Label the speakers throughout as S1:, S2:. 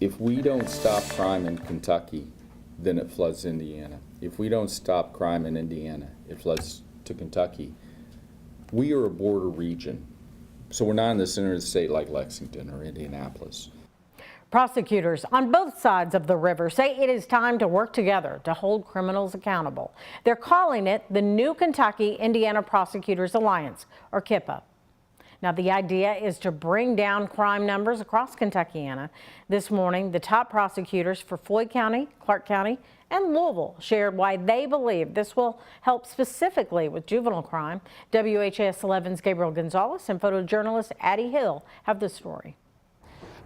S1: If we don't stop crime in Kentucky, then it floods Indiana. If we don't stop crime in Indiana, it floods to Kentucky. We are a border region, so we're not in the center of the state like Lexington or Indianapolis.
S2: Prosecutors on both sides of the river say it is time to work together to hold criminals accountable. They're calling it the New Kentucky-Indiana Prosecutors Alliance, or KIPA. Now, the idea is to bring down crime numbers across Kentuckiana. This morning, the top prosecutors for Floyd County, Clark County, and Louisville shared why they believe this will help specifically with juvenile crime. WHAS 11's Gabriel Gonzalez and photojournalist Addie Hill have the story.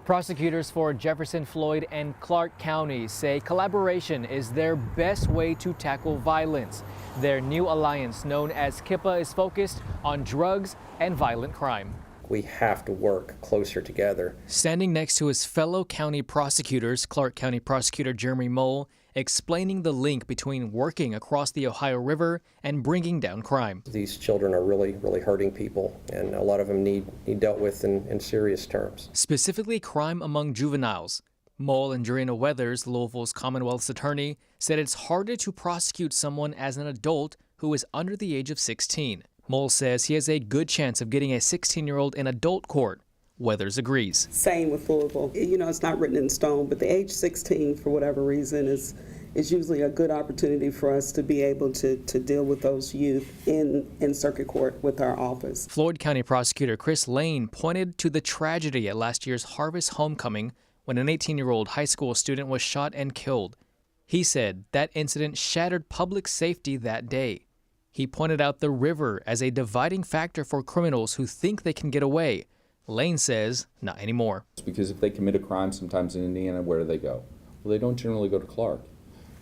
S3: Prosecutors for Jefferson, Floyd, and Clark County say collaboration is their best way to tackle violence. Their new alliance, known as KIPA, is focused on drugs and violent crime.
S4: We have to work closer together.
S3: Standing next to his fellow county prosecutors, Clark County Prosecutor Jeremy Mole explaining the link between working across the Ohio River and bringing down crime.
S4: These children are really hurting people, and a lot of them need dealt with in serious terms.
S3: Specifically, crime among juveniles. Mole and Jorina Weathers, Louisville's Commonwealth's attorney, said it's harder to prosecute someone as an adult who is under the age of 16. Mole says he has a good chance of getting a 16-year-old in adult court. Weathers agrees.
S5: Same with Louisville. You know, it's not written in stone, but the age 16, for whatever reason, is usually a good opportunity for us to be able to deal with those youth in circuit court with our office.
S3: Floyd County Prosecutor Chris Lane pointed to the tragedy at last year's Harvest Homecoming when an 18-year-old high school student was shot and killed. He said that incident shattered public safety that day. He pointed out the river as a dividing factor for criminals who think they can get away. Lane says not anymore.
S1: Because if they commit a crime sometimes in Indiana, where do they go? Well, they don't generally go to Clark.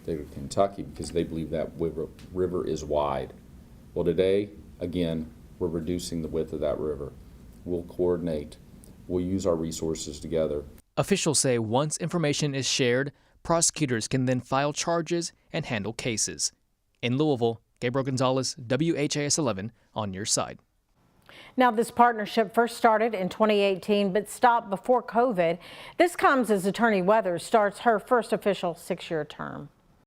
S1: They go to Kentucky because they believe that river is wide. Well, today, again, we're reducing the width of that river. We'll coordinate. We'll use our resources together.
S3: Officials say once information is shared, prosecutors can then file charges and handle cases. In Louisville, Gabriel Gonzalez, WHAS 11 on your side.
S2: Now, this partnership first started in 2018 but stopped before COVID. This comes as Attorney Weathers starts her first official 6-year term.